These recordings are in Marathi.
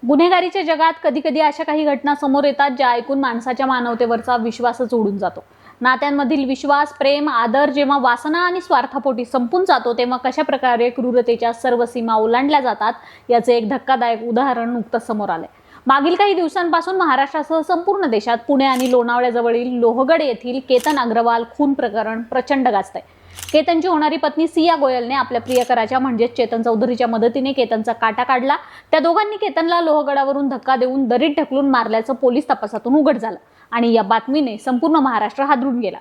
गुन्हेगारीच्या जगात कधी कधी अशा काही घटना समोर येतात ज्या ऐकून माणसाच्या मानवतेवरचा विश्वासच उडून जातो। नात्यांमधील विश्वास, प्रेम, आदर जेव्हा वासना आणि स्वार्थापोटी संपून जातो तेव्हा कशा प्रकारे क्रूरतेच्या सर्व सीमा ओलांडल्या जातात याचे एक धक्कादायक उदाहरण नुकतंच समोर आले। मागील काही दिवसांपासून महाराष्ट्रासह संपूर्ण देशात पुणे आणि लोणावळ्याजवळील लोहगड येथील केतन अग्रवाल खून प्रकरण प्रचंड गाजतंय। केतनची होणारी पत्नी सिया गोयलने आपल्या प्रियकराच्या म्हणजेच चेतन चौधरीच्या मदतीने केतनचा काटा काढला। त्या दोघांनी केतनला लोहगडावरून धक्का देऊन दरीत ढकलून मारल्याचं पोलीस तपासातून उघड झालं आणि या बातमीने संपूर्ण महाराष्ट्र हादरून गेला।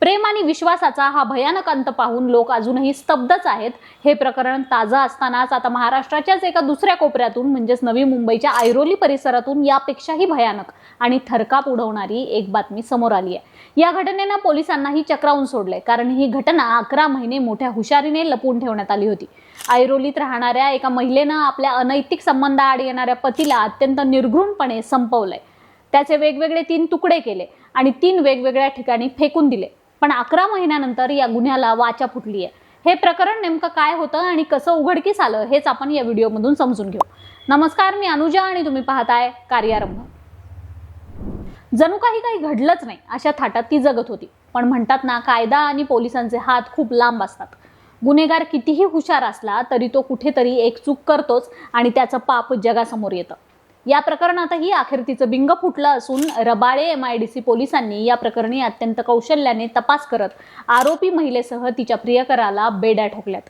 प्रेम आणि विश्वासाचा हा भयानक अंत पाहून लोक अजूनही स्तब्धच आहेत। हे प्रकरण ताजं असतानाच आता महाराष्ट्राच्याच एका दुसऱ्या कोपऱ्यातून म्हणजेच नवी मुंबईच्या ऐरोली परिसरातून यापेक्षाही भयानक आणि थरकाप उडवणारी एक बातमी समोर आली आहे। या घटनेनं पोलिसांनाही चक्रावून सोडले, कारण ही घटना 11 महिने मोठ्या हुशारीने लपवून ठेवण्यात आली होती। ऐरोलीत राहणाऱ्या एका महिलेनं आपल्या अनैतिक संबंधाआड येणाऱ्या पतीला अत्यंत निर्घृणपणे संपवलंय। त्याचे वेगवेगळे 3 तुकडे केले आणि 3 वेगवेगळ्या ठिकाणी फेकून दिले। पण 11 महिन्यानंतर या गुन्ह्याला वाचा फुटली आहे। हे प्रकरण नेमकं काय होतं आणि कसं उघडकीस आलं हेच आपण या व्हिडिओमधून समजून घेऊ। नमस्कार, मी अनुजा आणि तुम्ही पाहताय कार्यारंभ। जणू काही घडलंच नाही अशा थाटात ती जगत होती। पण म्हणतात ना, कायदा आणि पोलिसांचे हात खूप लांब असतात। गुन्हेगार कितीही हुशार असला तरी तो कुठेतरी एक चूक करतोच आणि त्याचं पाप जगासमोर येतं। या प्रकरणातही अखेर तिचं बिंग फुटलं असून रबाळे MIDC पोलिसांनी या प्रकरणी अत्यंत कौशल्याने तपास करत आरोपी महिलेसह तिच्या प्रियकराला बेड्या ठोकल्यात।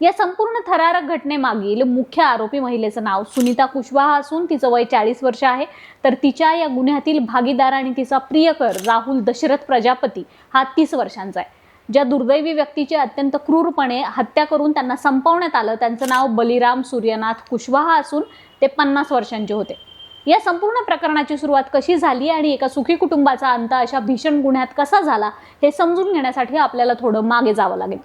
या संपूर्ण थरारक घटनेमागील मुख्य आरोपी महिलेचं नाव सुनीता कुशवाहा असून तिचं वय 40 वर्ष आहे। तर तिच्या या गुन्ह्यातील भागीदार आणि तिचा प्रियकर राहुल दशरथ प्रजापती हा 30 वर्षांचा आहे। ज्या दुर्दैवी व्यक्तीची अत्यंत क्रूरपणे हत्या करून त्यांना संपवण्यात आलं त्यांचं नाव बलिराम सूर्यनाथ कुशवाहा असून ते 50 वर्षांचे होते। या संपूर्ण प्रकरणाची सुरुवात कशी झाली आणि एका सुखी कुटुंबाचा अंत अशा भीषण गुन्ह्यात कसा झाला हे समजून घेण्यासाठी आपल्याला थोडं मागे जावं लागेल।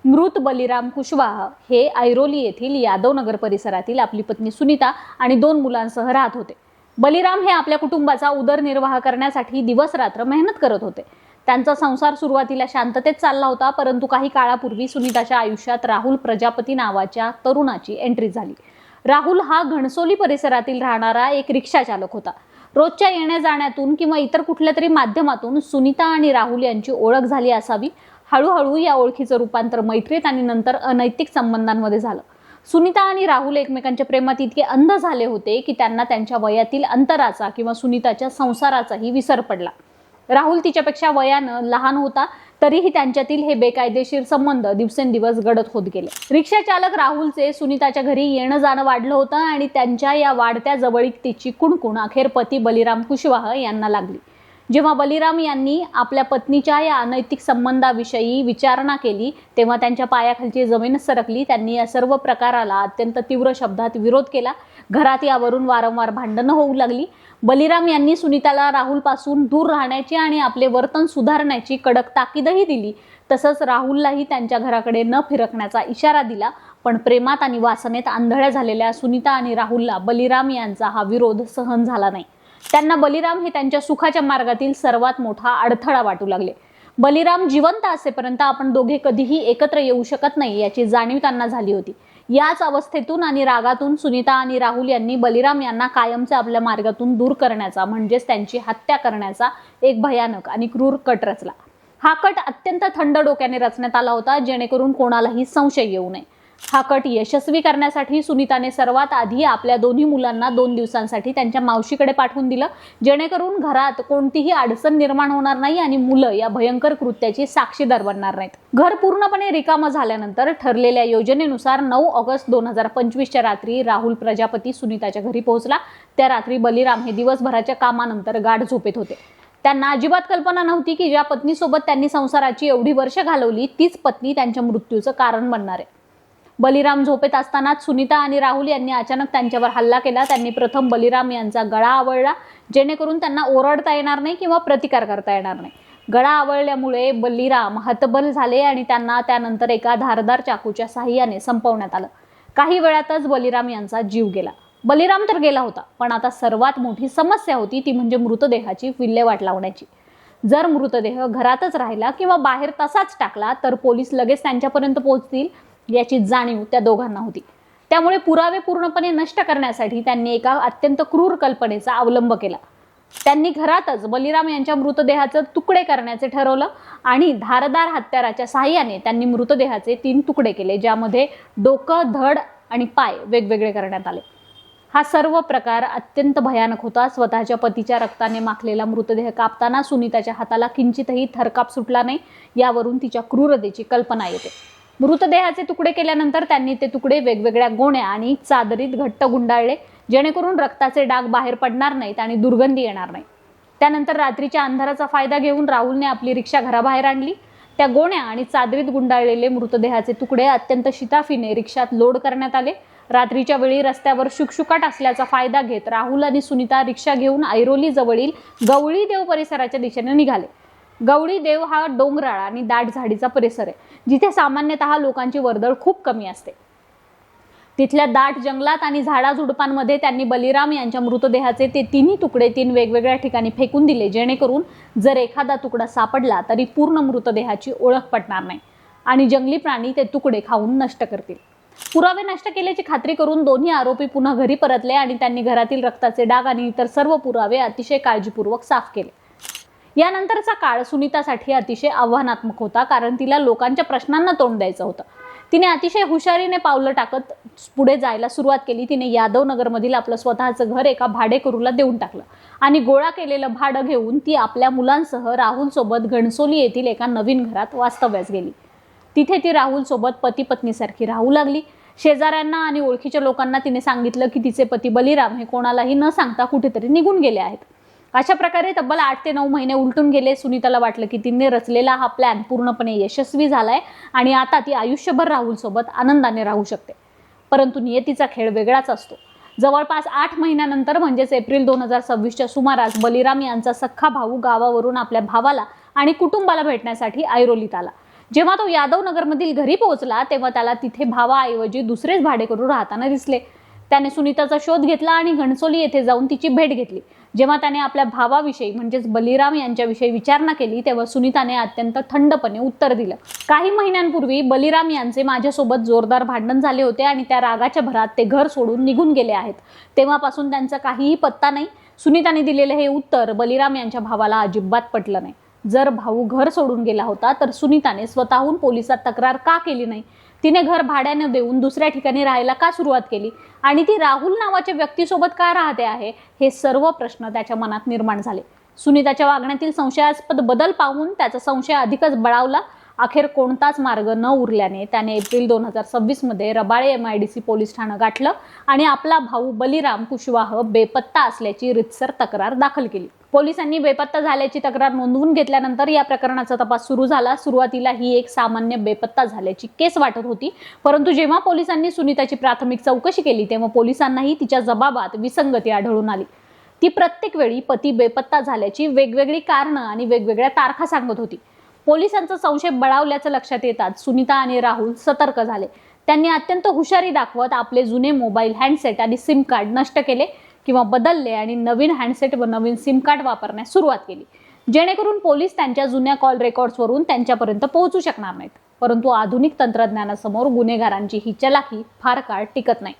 मृत बलिराम कुशवाहा हे ऐरोली येथील यादवनगर परिसरातील आपली पत्नी सुनीता आणि 2 मुलांसह राहत होते। बलिराम हे आपल्या कुटुंबाचा उदरनिर्वाह करण्यासाठी दिवस रात्र मेहनत करत होते। त्यांचा संसार सुरुवातीला शांततेत चालला होता, परंतु काही काळापूर्वी सुनीताच्या आयुष्यात राहुल प्रजापती नावाच्या तरुणाची एंट्री झाली। राहुल हा घणसोली परिसरातील राहणारा एक रिक्षा चालक होता। रोजच्या येण्या जाण्यातून किंवा इतर कुठल्या तरी माध्यमातून सुनीता आणि राहुल यांची ओळख झाली असावी। हळूहळू या ओळखीचं रूपांतर मैत्रीत आणि नंतर अनैतिक संबंधांमध्ये झालं। सुनीता आणि राहुल एकमेकांच्या प्रेमात इतके अंध झाले होते की त्यांना त्यांच्या वयातील अंतराचा किंवा सुनीताच्या संसाराचाही विसर पडला। राहुल तिच्यापेक्षा वयानं लहान होता, तरीही त्यांच्यातील हे बेकायदेशीर संबंध दिवसेंदिवस गडद होत गेले। रिक्षा चालक राहुलचे सुनीताच्या घरी येणं जाणं वाढलं होतं आणि त्यांच्या या वाढत्या जवळीकतेची कुणकुण अखेर पती बलिराम कुशवाहा यांना लागली। जेव्हा बलिराम यांनी आपल्या पत्नीच्या या अनैतिक संबंधाविषयी विचारणा केली तेव्हा त्यांच्या पायाखालची जमीन सरकली। त्यांनी या सर्व प्रकाराला अत्यंत तीव्र शब्दात विरोध केला। घरात यावरून वारंवार भांडणं होऊ लागली। बलिराम यांनी सुनीताला राहुलपासून दूर राहण्याची आणि आपले वर्तन सुधारण्याची कडक ताकीदही दिली। तसंच राहुललाही त्यांच्या घराकडे न फिरकण्याचा इशारा दिला। पण प्रेमात आणि वासनेत आंधळ्या झालेल्या सुनीता आणि राहुलला बलिराम यांचा हा विरोध सहन झाला नाही। त्यांना बलिराम हे त्यांच्या सुखाच्या मार्गातील सर्वात मोठा अडथळा वाटू लागले। बलिराम जिवंत असेपर्यंत आपण दोघे कधीही एकत्र येऊ शकत नाही याची जाणीव त्यांना झाली होती। याच अवस्थेतून आणि रागातून सुनीता आणि राहुल यांनी बलिराम यांना कायमचे आपल्या मार्गातून दूर करण्याचा म्हणजेच त्यांची हत्या करण्याचा एक भयानक आणि क्रूर कट रचला। हा कट अत्यंत थंड डोक्याने रचण्यात आला होता, जेणेकरून कोणालाही संशय येऊ नये। हा कट यशस्वी करण्यासाठी सुनीताने सर्वात आधी आपल्या दोन्ही मुलांना 2 दिवसांसाठी त्यांच्या मावशीकडे पाठवून दिलं, जेणेकरून घरात कोणतीही अडचण निर्माण होणार नाही आणि मुलं या भयंकर कृत्याची साक्षीदार बनणार नाहीत। घर पूर्णपणे रिकामं झाल्यानंतर ठरलेल्या योजनेनुसार 9 ऑगस्ट 2025च्या रात्री राहुल प्रजापती सुनीताच्या घरी पोहोचला। त्या रात्री बलिराम हे दिवसभराच्या कामानंतर गाढ झोपेत होते। त्यांना अजिबात कल्पना नव्हती की ज्या पत्नीसोबत त्यांनी संसाराची एवढी वर्ष घालवली तीच पत्नी त्यांच्या मृत्यूचं कारण बनणार आहे। बलिराम झोपेत असतानाच सुनीता आणि राहुल यांनी अचानक त्यांच्यावर हल्ला केला। त्यांनी प्रथम बलिराम यांचा गळा आवळला, जेणेकरून त्यांना ओरडता येणार नाही किंवा प्रतिकार करता येणार नाही। गळा आवळल्यामुळे बलिराम हतबल झाले आणि त्यांना त्यानंतर एका धारदार चाकूच्या साहाय्याने संपवण्यात आलं। काही वेळातच बलिराम यांचा जीव गेला। बलिराम तर गेला होता, पण आता सर्वात मोठी समस्या होती ती म्हणजे मृतदेहाची विल्हेवाट लावण्याची। जर मृतदेह घरातच राहिला किंवा बाहेर तसाच टाकला तर पोलीस लगेच त्यांच्यापर्यंत पोहोचतील याची जाणीव त्या दोघांना होती। त्यामुळे पुरावे पूर्णपणे नष्ट करण्यासाठी त्यांनी एका अत्यंत क्रूर कल्पनेचा अवलंब केला. त्यांनी घरातच बलिराम यांच्या मृतदेहाचे तुकडे करण्याचे ठरवलं आणि धारदार हत्याराच्या साहाय्याने त्यांनी मृतदेहाचे 3 तुकडे केले, ज्यामध्ये डोकं, धड आणि पाय वेगवेगळे करण्यात आले. हा सर्व प्रकार अत्यंत भयानक होता. स्वतःच्या पतीच्या रक्ताने माखलेला मृतदेह कापताना सुनीताच्या हाताला किंचितही थरकाप सुटला नाही, यावरून तिच्या क्रूरतेची कल्पना येते. मृतदेहाचे तुकडे केल्यानंतर त्यांनी ते तुकडे वेगवेगळ्या गोण्या आणि चादरीत घट्ट गुंडाळले, जेणेकरून रक्ताचे डाग बाहेर पडणार नाहीत आणि दुर्गंधी येणार नाही. त्यानंतर रात्रीच्या अंधाराचा फायदा घेऊन राहुलने आपली रिक्षा घराबाहेर आणली. त्या गोण्या आणि चादरीत गुंडाळलेले मृतदेहाचे तुकडे अत्यंत शिताफीने रिक्षात लोड करण्यात आले. रात्रीच्या वेळी रस्त्यावर शुकशुकाट असल्याचा फायदा घेत राहुल आणि सुनीता रिक्षा घेऊन ऐरोली जवळील गवळी देव परिसराच्या दिशेने निघाले. गवळी देव हा डोंगराळ आणि दाट झाडीचा परिसर आहे, जिथे सामान्यतः लोकांची वर्दळ खूप कमी असते. तिथल्या दाट जंगलात आणि झाडाझुडपांमध्ये त्यांनी बलिराम यांच्या मृतदेहाचे ते 3 तुकडे 3 वेगवेगळ्या ठिकाणी फेकून दिले, जेणेकरून जर एखादा तुकडा सापडला तरी पूर्ण मृतदेहाची ओळख पटणार नाही आणि जंगली प्राणी ते तुकडे खाऊन नष्ट करतील. पुरावे नष्ट केल्याची खात्री करून दोन्ही आरोपी पुन्हा घरी परतले आणि त्यांनी घरातील रक्ताचे डाग आणि इतर सर्व पुरावे अतिशय काळजीपूर्वक साफ केले. यानंतरचा काळ सुनीतासाठी अतिशय आव्हानात्मक होता, कारण तिला लोकांच्या प्रश्नांना तोंड द्यायचं होतं. तिने अतिशय हुशारीने पावलं टाकत पुढे जायला सुरुवात केली. तिने यादवनगरमधील आपलं स्वतःचं घर एका भाडेकरूला देऊन टाकलं आणि गोळा केलेलं भाडं घेऊन ती आपल्या मुलांसह राहुल सोबत घणसोली येथील एका नवीन घरात वास्तव्यास गेली. तिथे ती राहुल सोबत पती पत्नीसारखी राहू लागली. शेजाऱ्यांना आणि ओळखीच्या लोकांना तिने सांगितलं की तिचे पती बलिराम हे कोणालाही न सांगता कुठेतरी निघून गेले आहेत. अशा प्रकारे तब्बल 8 ते 9 महिने उलटून गेले. सुनीताला वाटलं की तिने रचलेला हा प्लॅन पूर्णपणे यशस्वी झालाय आणि आता ती आयुष्यभर राहुल सोबत आनंदाने राहू शकते. परंतु नियतीचा खेळ वेगळाच असतो. जवळपास 8 महिन्यानंतर म्हणजेच एप्रिल 2026च्या सुमारास बलिराम यांचा सख्खा भाऊ गावावरून आपल्या भावाला आणि कुटुंबाला भेटण्यासाठी ऐरोलीत आला. जेव्हा तो यादवनगरमधील घरी पोहोचला तेव्हा त्याला तिथे भावाऐवजी दुसरेच भाडेकरू राहताना दिसले. त्याने सुनीताचा शोध घेतला आणि घणसोली येथे जाऊन तिची भेट घेतली. जेव्हा त्याने आपल्या भावाविषयी म्हणजेच बलिराम यांच्याविषयी विचारणा केली तेव्हा सुनीताने अत्यंत थंडपणे उत्तर दिलं. काही महिन्यांपूर्वी बलिराम यांचे माझ्यासोबत जोरदार भांडण झाले होते आणि त्या रागाच्या भरात ते घर सोडून निघून गेले आहेत. तेव्हापासून त्यांचा काहीही पत्ता नाही. सुनीताने दिलेले हे उत्तर बलिराम यांच्या भावाला अजिबात पटलं नाही. जर भाऊ घर सोडून गेला होता तर सुनीताने स्वतःहून पोलिसात तक्रार का केली नाही? तिने घर भाड्याने देऊन दुसऱ्या ठिकाणी राहायला का सुरुवात केली आणि ती राहुल नावाच्या व्यक्तीसोबत का राहते आहे? हे सर्व प्रश्न त्याच्या मनात निर्माण झाले. सुनीताच्या वागण्यातील संशयास्पद बदल पाहून त्याचा संशय अधिकच बळावला. अखेर कोणताच मार्ग न उरल्याने त्याने एप्रिल 2026 मध्ये रबाळे MIDC पोलीस ठाणं गाठलं आणि आपला भाऊ बलिराम कुशवाह बेपत्ता असल्याची रितसर तक्रार दाखल केली. पोलिसांनी बेपत्ता झाल्याची तक्रार नोंदवून घेतल्यानंतर या प्रकरणाचा तपास सुरू झाला. सुरुवातीला ही एक सामान्य बेपत्ता झाल्याची केस वाटत होती, परंतु जेव्हा पोलिसांनी सुनीताची प्राथमिक चौकशी केली तेव्हा पोलिसांनाही तिच्या जबाबात विसंगती आढळून आली. ती प्रत्येक वेळी पती बेपत्ता झाल्याची वेगवेगळी कारणं आणि वेगवेगळ्या तारखा सांगत होती. पोलिसांचा संशय बळावल्याचं लक्षात येताच सुनीता आणि राहुल सतर्क झाले. त्यांनी अत्यंत हुशारी दाखवत आपले जुने मोबाईल हँडसेट आणि सिम कार्ड नष्ट केले किंवा बदलले आणि नवीन हँडसेट व नवीन सिम कार्ड वापरण्यास सुरुवात केली, जेणेकरून पोलीस त्यांच्या जुन्या कॉल रेकॉर्ड्सवरून त्यांच्यापर्यंत पोहोचू शकणार नाहीत. परंतु आधुनिक तंत्रज्ञानासमोर गुन्हेगारांची ही चलाखी फार काळ टिकत नाही.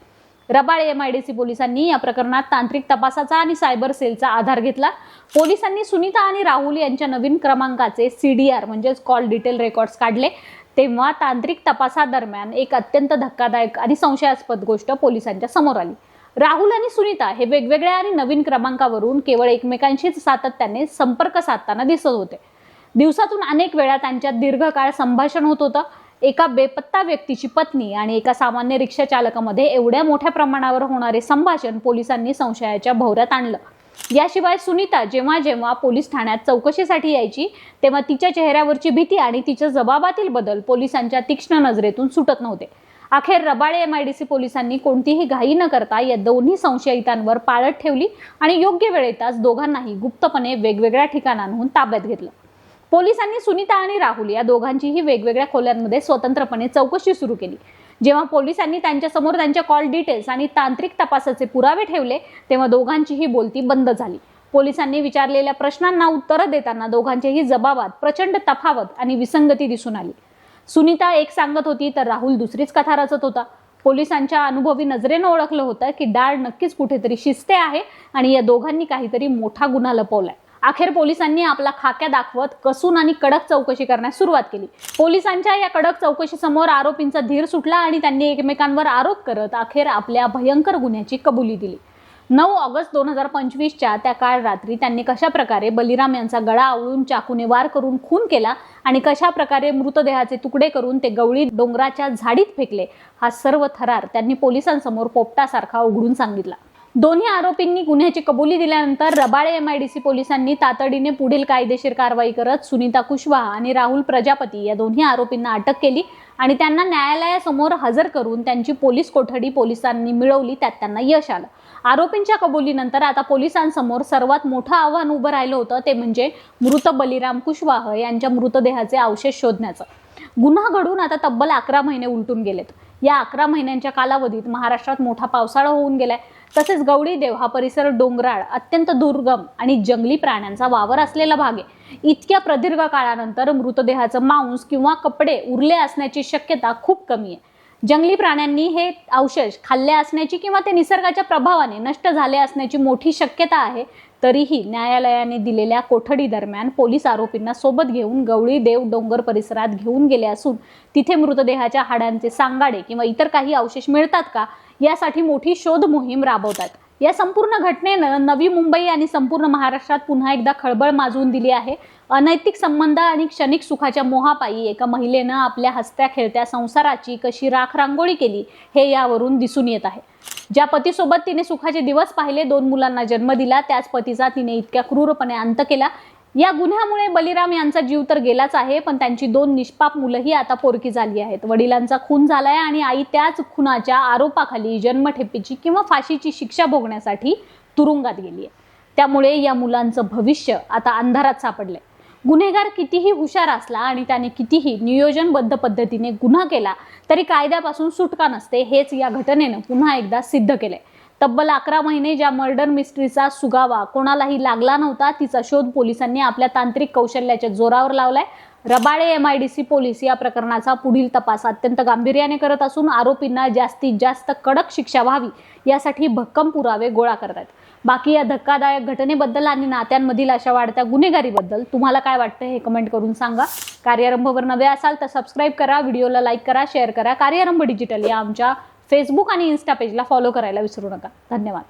रबाळे MIDC पोलिसांनी या प्रकरणात तांत्रिक तपासाचा आणि सायबर सेलचा आधार घेतला. पोलिसांनी सुनीता आणि राहुल यांच्या नवीन क्रमांकाचे CDR म्हणजेच कॉल डिटेल रेकॉर्ड्स काढले. तेव्हा तांत्रिक तपासादरम्यान एक अत्यंत धक्कादायक आणि संशयास्पद गोष्ट पोलिसांच्या समोर आली. राहुल आणि सुनीता हे वेगवेगळ्या आणि नवीन क्रमांकावरून केवळ एकमेकांशीच सातत्याने संपर्क साधताना दिसत होते. दिवसातून अनेक वेळा त्यांच्यात दीर्घकाळ संभाषण होत होतं. एका बेपत्ता व्यक्तीची पत्नी आणि एका सामान्य रिक्षा चालकामध्ये एवढ्या मोठ्या प्रमाणावर होणारे संभाषण पोलिसांनी संशयाच्या भोवऱ्यात आणलं. याशिवाय सुनीता जेव्हा जेव्हा पोलीस ठाण्यात चौकशीसाठी यायची तेव्हा तिच्या चेहऱ्यावरची भीती आणि तिच्या जबाबातील बदल पोलिसांच्या तीक्ष्ण नजरेतून सुटत नव्हते. अखेर रबाळे MIDC पोलिसांनी कोणतीही घाई न करता या दोन्ही संशयितांवर पाळत ठेवली आणि योग्य वेळेतच दोघांनाही गुप्तपणे वेगवेगळ्या ठिकाणांहून ताब्यात घेतलं. पोलिसांनी सुनीता आणि राहुल या दोघांचीही वेगवेगळ्या खोल्यांमध्ये स्वतंत्रपणे चौकशी सुरू केली. जेव्हा पोलिसांनी त्यांच्यासमोर त्यांच्या कॉल डिटेल्स आणि तांत्रिक तपासाचे पुरावे ठेवले तेव्हा दोघांचीही बोलती बंद झाली. पोलिसांनी विचारलेल्या प्रश्नांना उत्तरं देताना दोघांच्याही जबाबात प्रचंड तफावत आणि विसंगती दिसून आली. सुनीता एक सांगत होती तर राहुल दुसरीच कथा रचत होता. पोलिसांच्या अनुभवी नजरेनं ओळखलं होतं की डाळ नक्कीच कुठेतरी शिजते आहे आणि या दोघांनी काहीतरी मोठा गुन्हा लपवलाय। अखेर पोलिसांनी आपला खाक्या दाखवत कसून आणि कडक चौकशी करण्यास सुरुवात केली। पोलिसांच्या या कडक चौकशीसमोर आरोपींचा धीर सुटला आणि त्यांनी एकमेकांवर आरोप करत अखेर आपल्या भयंकर गुन्ह्याची कबुली दिली। 9 ऑगस्ट 2025च्या त्या काळ रात्री त्यांनी कशा प्रकारे बलिराम यांचा गळा आवळून चाकूने वार करून खून केला आणि कशा प्रकारे मृतदेहाचे तुकडे करून ते गवळी डोंगराच्या झाडीत फेकले, हा सर्व थरार त्यांनी पोलिसांसमोर पोपटासारखा उघडून सांगितला। दोन्ही आरोपींनी गुन्ह्याची कबुली दिल्यानंतर रबाळे MIDC पोलिसांनी तातडीने पुढील कायदेशीर कारवाई करत सुनीता कुशवाहा आणि राहुल प्रजापती या दोन्ही आरोपींना अटक केली आणि त्यांना न्यायालयासमोर हजर करून त्यांची पोलीस कोठडी पोलिसांनी मिळवली, त्यात त्यांना यश आलं। आरोपींच्या कबुलीनंतर आता पोलिसांसमोर सर्वात मोठं आव्हान उभं राहिलं होतं ते म्हणजे मृत बलिराम कुशवाहा यांच्या मृतदेहाचे अवशेष शोधण्याचं। गुन्हा घडून आता तब्बल 11 महिने उलटून गेलेत। या 11 महिन्यांच्या कालावधीत महाराष्ट्रात मोठा पावसाळा होऊन गेलाय, तसेच गवळीदेव हा परिसर डोंगराळ, अत्यंत दुर्गम आणि जंगली प्राण्यांचा वावर असलेला भाग आहे। इतक्या प्रदीर्घ काळानंतर मृतदेहाचं मांस किंवा कपडे उरले असण्याची शक्यता खूप कमी आहे। जंगली प्राण्यांनी हे अवशेष खाल्ले असण्याची किंवा ते निसर्गाच्या प्रभावाने नष्ट झाले असण्याची मोठी शक्यता आहे। तरीही न्यायालयाने दिलेल्या कोठडी दरम्यान पोलीस आरोपींना सोबत घेऊन गवळीदेव डोंगर परिसरात घेऊन गेले असून तिथे मृतदेहाच्या हाडांचे सांगाडे किंवा इतर काही अवशेष मिळतात का यासाठी मोठी शोध मोहीम राबवतात। या संपूर्ण घटनेनं नवी मुंबई आणि संपूर्ण महाराष्ट्रात पुन्हा एकदा खळबळ माजवून दिली आहे। अनैतिक संबंध आणि क्षणिक सुखाच्या मोहापायी एका महिलेनं आपल्या हसत्या खेळत्या संसाराची कशी राख रांगोळी केली हे यावरून दिसून येत आहे। ज्या पतीसोबत तिने सुखाचे दिवस पाहिले, 2 मुलांना जन्म दिला, त्याच पतीचा तिने इतक्या क्रूरपणे अंत केला। या गुन्ह्यामुळे बलिराम यांचा जीव तर गेलाच आहे, पण त्यांची 2 निष्पाप मुलंही आता पोरकी झाली आहेत। वडिलांचा खून झालाय आणि आई त्याच खुनाच्या आरोपाखाली जन्मठेपेची किंवा फाशीची शिक्षा भोगण्यासाठी तुरुंगात गेली आहे। त्यामुळे या मुलांचं भविष्य आता अंधारात सापडलंय। गुन्हेगार कितीही हुशार असला आणि त्याने कितीही नियोजनबद्ध पद्धतीने गुन्हा केला तरी कायद्यापासून सुटका नसते, हेच या घटनेनं पुन्हा एकदा सिद्ध केलंय। तब्बल 11 महिने ज्या मर्डर मिस्ट्रीचा सुगावा कोणालाही लागला नव्हता, तिचा शोध पोलिसांनी आपल्या तांत्रिक कौशल्याच्या जोरावर लावलाय। रबाळे MIDC पोलीस या प्रकरणाचा पुढील तपास अत्यंत गांभीर्याने करत असून आरोपींना जास्तीत जास्त कडक शिक्षा व्हावी यासाठी भक्कम पुरावे गोळा करत आहेत। बाकी या धक्कादायक घटनेबद्दल आणि नात्यांमधील अशा वाढत्या गुन्हेगारीबद्दल तुम्हाला काय वाटतं हे कमेंट करून सांगा। कार्यारंभवर नवे असाल तर सबस्क्राईब करा, व्हिडिओला लाईक करा, शेअर करा। कार्यारंभ डिजिटल या आमच्या फेसबुक आणि इन्स्टा पेजला फॉलो करायला विसरू नका। धन्यवाद।